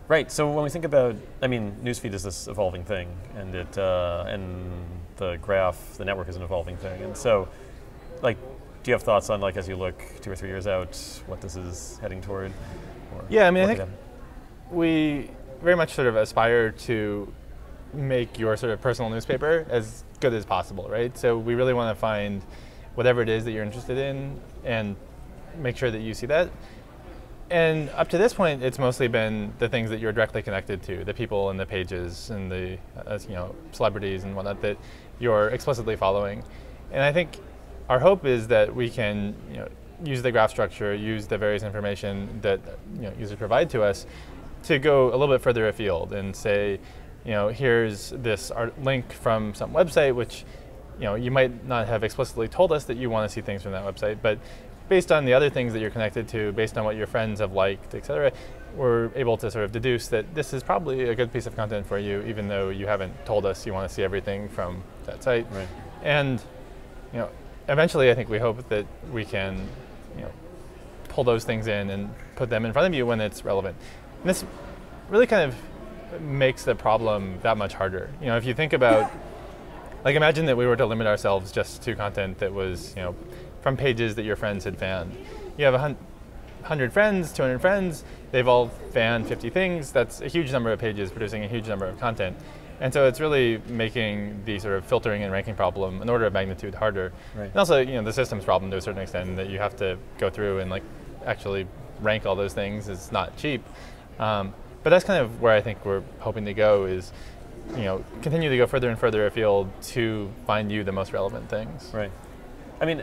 Right. So when we think about, I mean, Newsfeed is this evolving thing, and and the graph, the network is an evolving thing, and so, like, do you have thoughts on, like, as you look 2 or 3 years out, what this is heading toward? Or yeah, I mean, I think we very much sort of aspire to make your sort of personal newspaper as good as possible, right? So we really want to find whatever it is that you're interested in and make sure that you see that. And up to this point, it's mostly been the things that you're directly connected to, the people and the pages and the celebrities and whatnot that you're explicitly following. And I think our hope is that we can use the graph structure, use the various information that users provide to us to go a little bit further afield and say, here's this link from some website, which you might not have explicitly told us that you want to see things from that website, but based on the other things that you're connected to, based on what your friends have liked, et cetera, we're able to sort of deduce that this is probably a good piece of content for you, even though you haven't told us you want to see everything from that site. Right. And eventually, I think we hope that we can pull those things in and put them in front of you when it's relevant. And this really kind of makes the problem that much harder. If you think about, like, imagine that we were to limit ourselves just to content that was, from pages that your friends had fanned. You have 100 friends, 200 friends, they've all fanned 50 things. That's a huge number of pages producing a huge number of content. And so it's really making the sort of filtering and ranking problem an order of magnitude harder. Right. And also, the systems problem to a certain extent, that you have to go through and actually rank all those things is not cheap. But that's kind of where I think we're hoping to go is, continue to go further and further afield to find you the most relevant things. Right. I mean,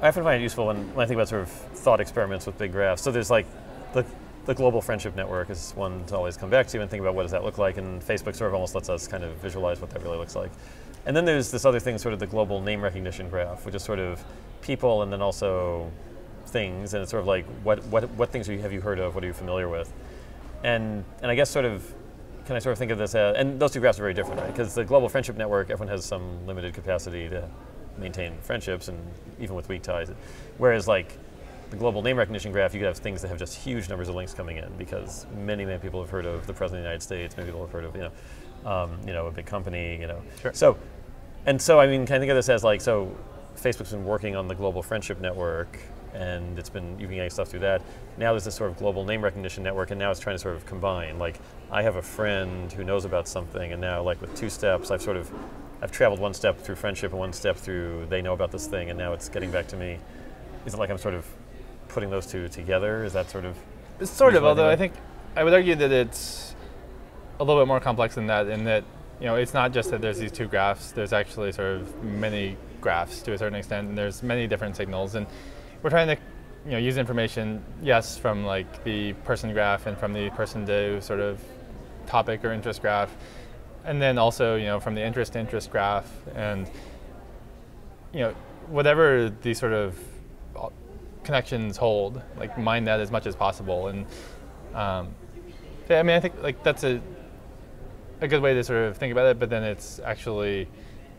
I often find it useful when I think about sort of thought experiments with big graphs. So there's like the global friendship network is one to always come back to and think about what does that look like, and Facebook sort of almost lets us kind of visualize what that really looks like. And then there's this other thing, sort of the global name recognition graph, which is sort of people and then also things, and it's sort of like what things have you heard of, what are you familiar with? And I guess can I sort of think of this as, and those two graphs are very different, right? Because the global friendship network, everyone has some limited capacity to maintain friendships, and even with weak ties. Whereas like the global name recognition graph, you could have things that have just huge numbers of links coming in because many people have heard of the President of the United States, many people have heard of a big company, Sure. So I mean, can I think of this as like, so Facebook's been working on the global friendship network, and you've been getting stuff through that. Now there's this sort of global name recognition network, and now it's trying to sort of combine. Like, I have a friend who knows about something, and now like with 2 steps, I've traveled 1 step through friendship and 1 step through they know about this thing, and now it's getting back to me. Is it like I'm sort of putting those two together? Is that sort of? It's sort of, although I think I would argue that it's a little bit more complex than that, in that it's not just that there's these 2 graphs. There's actually sort of many graphs to a certain extent, and there's many different signals, and we're trying to use information, yes, from like the person graph and from the person to sort of topic or interest graph, and then also from the interest to interest graph, and whatever the sort of connections hold, like mine that as much as possible. And I mean, I think like that's a good way to sort of think about it, but then it's actually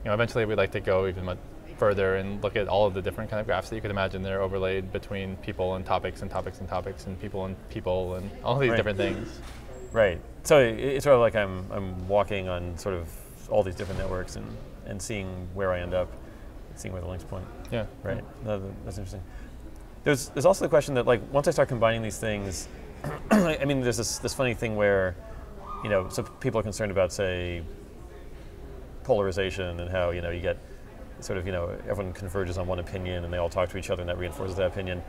eventually we'd like to go even much further and look at all of the different kind of graphs that you could imagine that are overlaid between people and topics and topics and topics and people and all these different things. Right. So it's sort of like I'm walking on sort of all these different networks and seeing where I end up, seeing where the links point. Yeah. Right. That's interesting. There's also the question that like once I start combining these things, I mean there's this funny thing where, so people are concerned about, say, polarization and how you get sort of everyone converges on one opinion and they all talk to each other and that reinforces that opinion.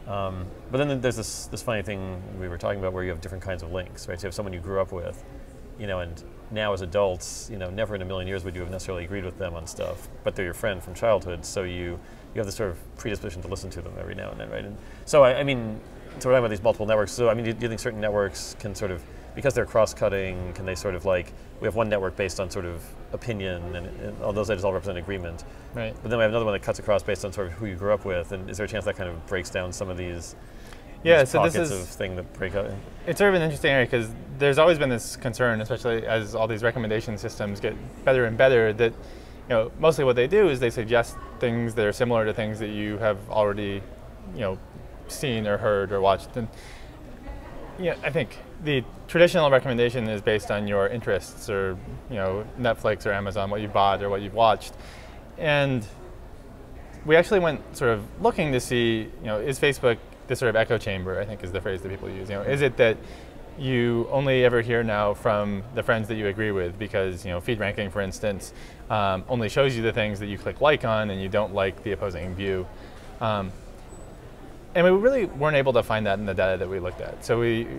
But then there's this funny thing we were talking about where you have different kinds of links, right? So you have someone you grew up with, and now as adults, never in a million years would you have necessarily agreed with them on stuff, but they're your friend from childhood, so you have this sort of predisposition to listen to them every now and then, right? And so I mean, so we're talking about these multiple networks. So I mean, do you think certain networks can sort of, because they're cross-cutting, can they sort of like, we have one network based on sort of opinion and all those edges all represent agreement. Right. But then we have another one that cuts across based on sort of who you grew up with, and is there a chance that kind of breaks down some of these so pockets this is of thing that break out? It's sort of an interesting area because there's always been this concern, especially as all these recommendation systems get better and better, that mostly what they do is they suggest things that are similar to things that you have already seen or heard or watched. And Yeah, I think the traditional recommendation is based on your interests, or Netflix or Amazon, what you've bought or what you've watched, and we actually went sort of looking to see, is Facebook this sort of echo chamber? I think is the phrase that people use. Is it that you only ever hear now from the friends that you agree with, because feed ranking, for instance, only shows you the things that you click like on, and you don't like the opposing view. And we really weren't able to find that in the data that we looked at. So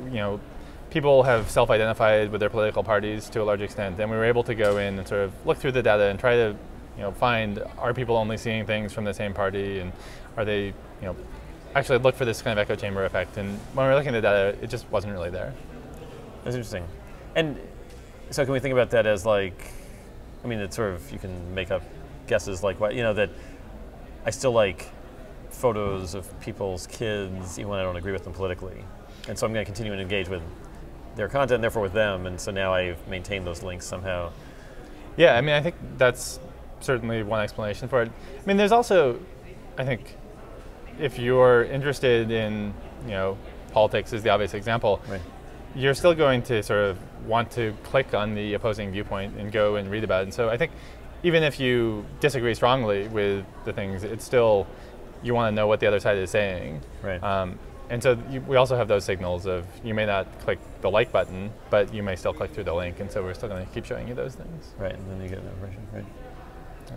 people have self-identified with their political parties to a large extent, and we were able to go in and sort of look through the data and try to find, are people only seeing things from the same party, and are they actually look for this kind of echo chamber effect. And when we were looking at the data, it just wasn't really there. That's interesting. And so can we think about that as like, I mean, it's sort of, you can make up guesses like what, that I still like photos of people's kids even when I don't agree with them politically. And so I'm going to continue to engage with their content and therefore with them. And so now I've maintained those links somehow. Yeah, I mean, I think that's certainly one explanation for it. I mean, there's also, I think, if you're interested in, politics is the obvious example, right, you're still going to sort of want to click on the opposing viewpoint and go and read about it. And so I think even if you disagree strongly with the things, it's still, you want to know what the other side is saying. Right. And so we also have those signals of, you may not click the like button, but you may still click through the link. And so we're still going to keep showing you those things. Right, and then you get an impression, right? Yeah.